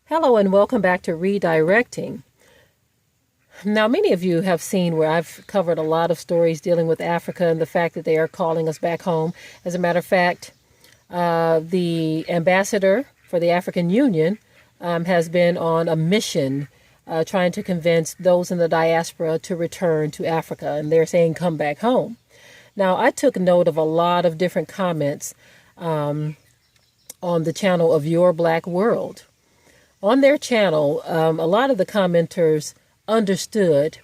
Hello and welcome back to Redirecting. Now, many of you have seen where I've covered a lot of stories dealing with Africa and the fact that they are calling us back home. As a matter of fact, the ambassador for the African Union has been on a mission trying to convince those in the diaspora to return to Africa, and they're saying come back home. Now, I took note of a lot of different comments on the channel of Your Black World. On their channel, a lot of the commenters understood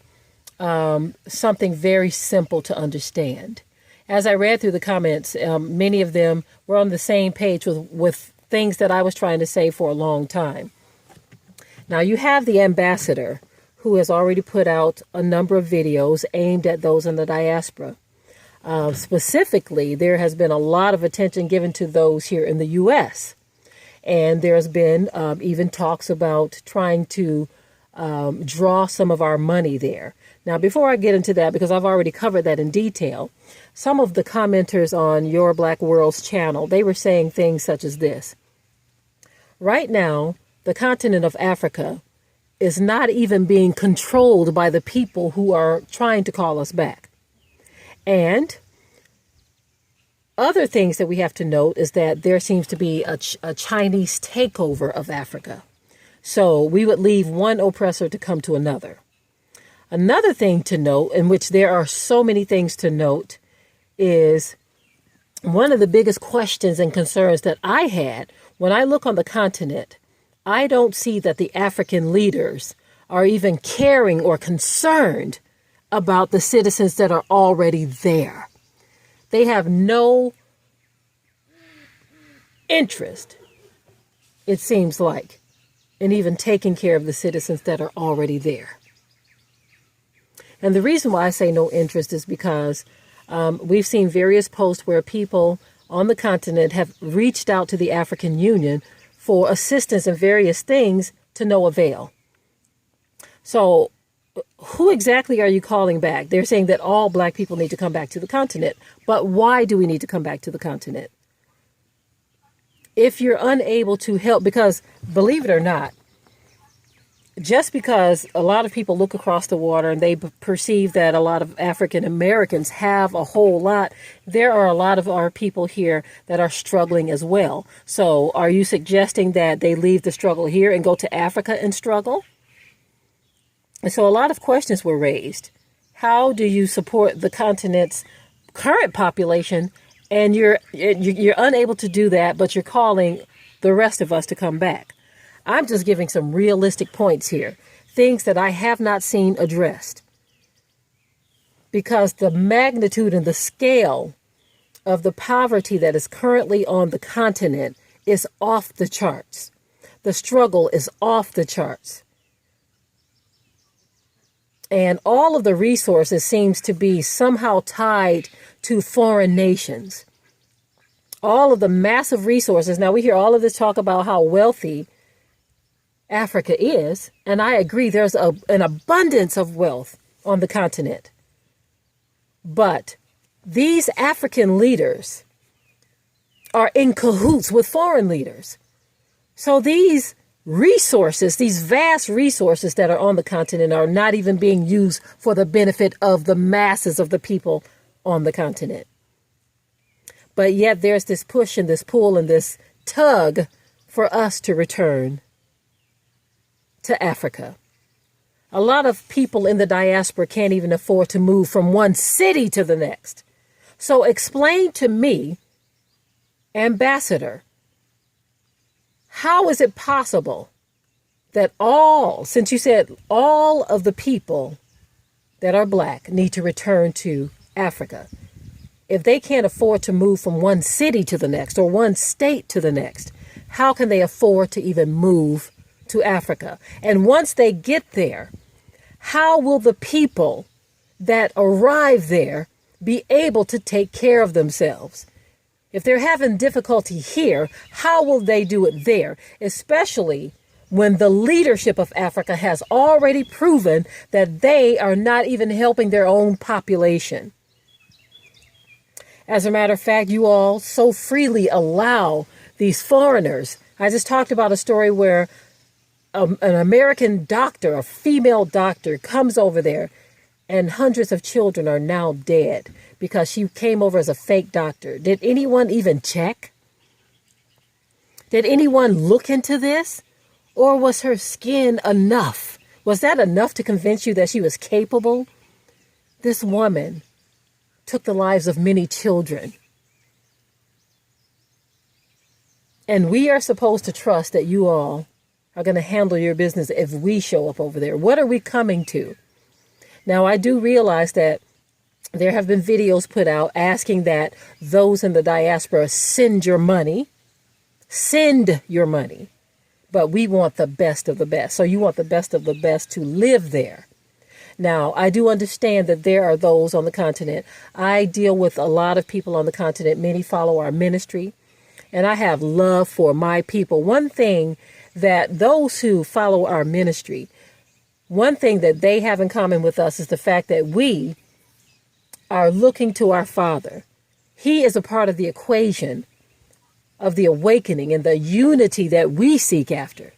something very simple to understand. As I read through the comments, many of them were on the same page with things that I was trying to say for a long time. Now, you have the ambassador who has already put out a number of videos aimed at those in the diaspora. Specifically, there has been a lot of attention given to those here in the U.S., and there's been even talks about trying to draw some of our money there. Now, before I get into that, because I've already covered that in detail, some of the commenters on Your Black World's channel, they were saying things such as this. Right now, the continent of Africa is not even being controlled by the people who are trying to call us back. And other things that we have to note is that there seems to be a Chinese takeover of Africa. So we would leave one oppressor to come to another. Another thing to note, in which there are so many things to note, is one of the biggest questions and concerns that I had when I look on the continent. I don't see that the African leaders are even caring or concerned about the citizens that are already there. They have no interest, it seems like, in even taking care of the citizens that are already there. And the reason why I say no interest is because we've seen various posts where people on the continent have reached out to the African Union for assistance in various things to no avail. So who exactly are you calling back? They're saying that all black people need to come back to the continent. But why do we need to come back to the continent? If you're unable to help, because believe it or not, just because a lot of people look across the water and they perceive that a lot of African Americans have a whole lot, there are a lot of our people here that are struggling as well. So are you suggesting that they leave the struggle here and go to Africa and struggle? And so a lot of questions were raised. How do you support the continent's current population, and you're unable to do that, but you're calling the rest of us to come back? I'm just giving some realistic points here, things that I have not seen addressed, because the magnitude and the scale of the poverty that is currently on the continent is off the charts. The struggle is off the charts. And all of the resources seems to be somehow tied to foreign nations. All of the massive resources. Now, we hear all of this talk about how wealthy Africa is. And I agree, there's an abundance of wealth on the continent. But these African leaders are in cahoots with foreign leaders. So these resources, these vast resources that are on the continent, are not even being used for the benefit of the masses of the people on the continent. But yet there's this push and this pull and this tug for us to return to Africa. A lot of people in the diaspora can't even afford to move from one city to the next. So explain to me, Ambassador, how is it possible that since you said all of the people that are black need to return to Africa, if they can't afford to move from one city to the next or one state to the next, how can they afford to even move to Africa? And once they get there, how will the people that arrive there be able to take care of themselves? If they're having difficulty here, how will they do it there? Especially when the leadership of Africa has already proven that they are not even helping their own population. As a matter of fact, you all so freely allow these foreigners. I just talked about a story where an American doctor, a female doctor, comes over there, and hundreds of children are now dead because she came over as a fake doctor. Did anyone even check? Did anyone look into this? Or was her skin enough? Was that enough to convince you that she was capable? This woman took the lives of many children. And we are supposed to trust that you all are going to handle your business if we show up over there. What are we coming to? Now, I do realize that there have been videos put out asking that those in the diaspora send your money. Send your money. But we want the best of the best. So you want the best of the best to live there. Now, I do understand that there are those on the continent. I deal with a lot of people on the continent. Many follow our ministry. And I have love for my people. One thing that those who follow our ministry, one thing that they have in common with us is the fact that we are looking to our Father. He is a part of the equation of the awakening and the unity that we seek after.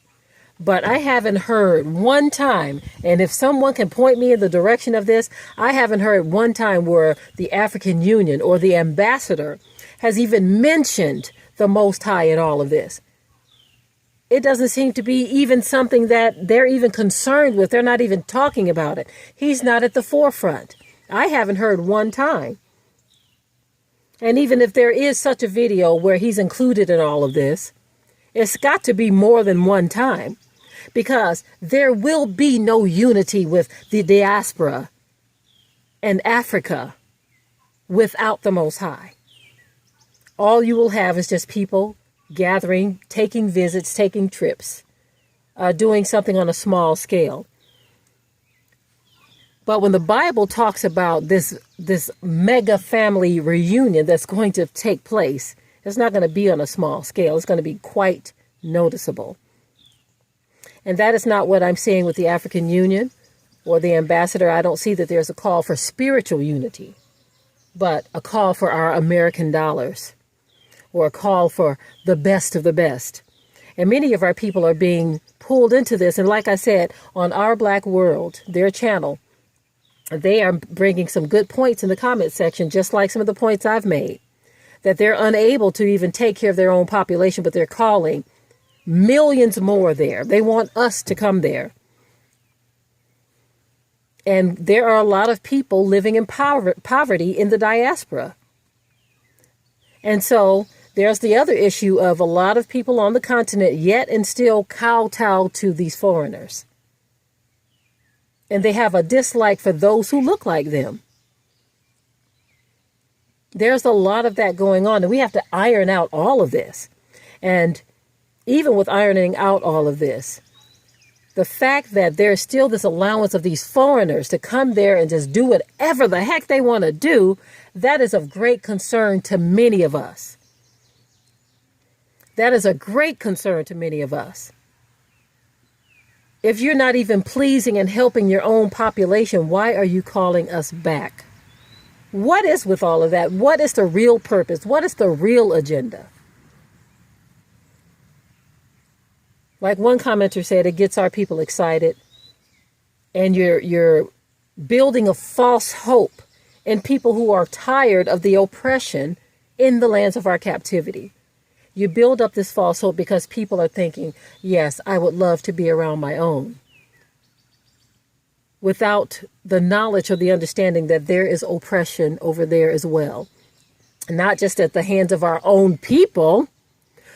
But I haven't heard one time, and if someone can point me in the direction of this, I haven't heard one time where the African Union or the ambassador has even mentioned the Most High in all of this. It doesn't seem to be even something that they're even concerned with. They're not even talking about it. He's not at the forefront. I haven't heard one time. And even if there is such a video where he's included in all of this, it's got to be more than one time, because there will be no unity with the diaspora and Africa without the Most High. All you will have is just people gathering, taking visits, taking trips, doing something on a small scale. But when the Bible talks about this mega family reunion that's going to take place, it's not going to be on a small scale. It's going to be quite noticeable. And that is not what I'm seeing with the African Union or the ambassador. I don't see that there's a call for spiritual unity, but a call for our American dollars, or a call for the best of the best. And many of our people are being pulled into this. And like I said, on Our Black World, their channel, they are bringing some good points in the comment section, just like some of the points I've made, that they're unable to even take care of their own population, but they're calling millions more there. They want us to come there. And there are a lot of people living in poverty in the diaspora. And so there's the other issue of a lot of people on the continent yet and still kowtow to these foreigners. And they have a dislike for those who look like them. There's a lot of that going on, and we have to iron out all of this. And even with ironing out all of this, the fact that there's still this allowance of these foreigners to come there and just do whatever the heck they want to do, that is of great concern to many of us. That is a great concern to many of us. If you're not even pleasing and helping your own population, why are you calling us back? What is with all of that? What is the real purpose? What is the real agenda? Like one commenter said, it gets our people excited, and you're building a false hope in people who are tired of the oppression in the lands of our captivity. You build up this false hope because people are thinking, yes, I would love to be around my own, without the knowledge or the understanding that there is oppression over there as well. Not just at the hands of our own people,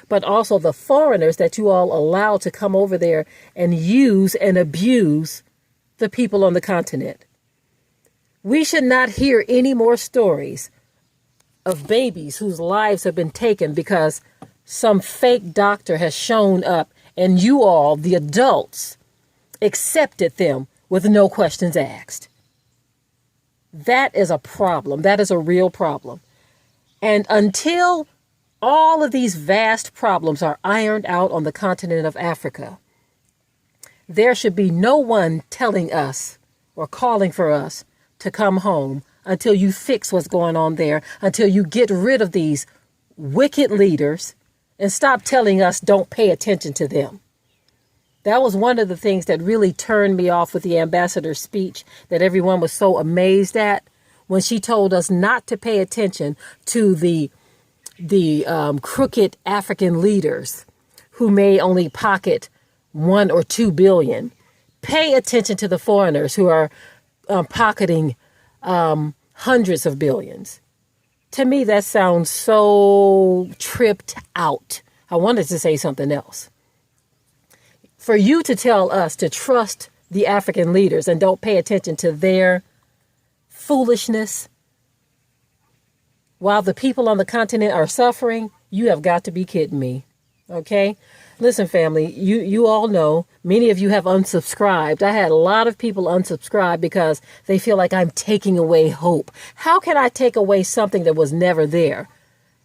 but also the foreigners that you all allow to come over there and use and abuse the people on the continent. We should not hear any more stories of babies whose lives have been taken because some fake doctor has shown up and you all, the adults, accepted them with no questions asked. That is a problem. That is a real problem. And until all of these vast problems are ironed out on the continent of Africa, there should be no one telling us or calling for us to come home until you fix what's going on there, until you get rid of these wicked leaders and stop telling us don't pay attention to them. That was one of the things that really turned me off with the ambassador's speech that everyone was so amazed at, when she told us not to pay attention to the crooked African leaders who may only pocket 1 or 2 billion. Pay attention to the foreigners who are pocketing hundreds of billions. To me, that sounds so tripped out. I wanted to say something else. For you to tell us to trust the African leaders and don't pay attention to their foolishness while the people on the continent are suffering, you have got to be kidding me. Okay? Listen, family, you all know, many of you have unsubscribed. I had a lot of people unsubscribe because they feel like I'm taking away hope. How can I take away something that was never there?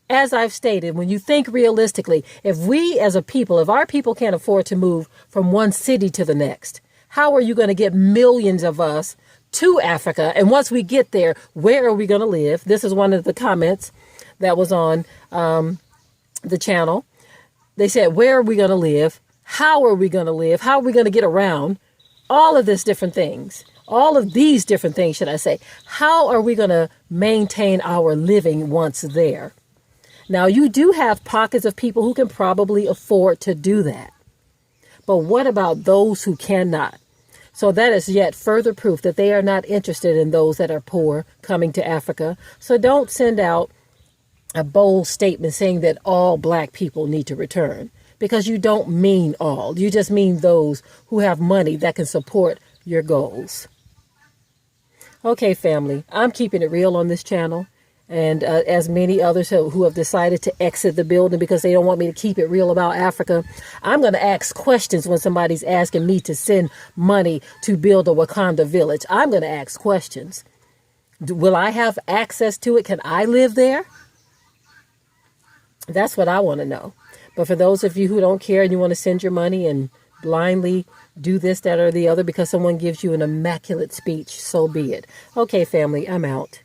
As I've stated, when you think realistically, if we as a people, if our people can't afford to move from one city to the next, how are you going to get millions of us to Africa? And once we get there, where are we going to live? This is one of the comments that was on the channel. They said, where are we going to live? How are we going to live? How are we going to get around? All of these different things, should I say. How are we going to maintain our living once there? Now, you do have pockets of people who can probably afford to do that. But what about those who cannot? So that is yet further proof that they are not interested in those that are poor coming to Africa. So don't send out a bold statement saying that all black people need to return, because you don't mean all. You just mean those who have money that can support your goals. Okay, family, I'm keeping it real on this channel. And as many others who have decided to exit the building because they don't want me to keep it real about Africa, I'm going to ask questions when somebody's asking me to send money to build a Wakanda village. I'm going to ask questions. Will I have access to it? Can I live there? That's what I want to know. But for those of you who don't care and you want to send your money and blindly do this, that, or the other because someone gives you an immaculate speech, so be it. Okay, family, I'm out.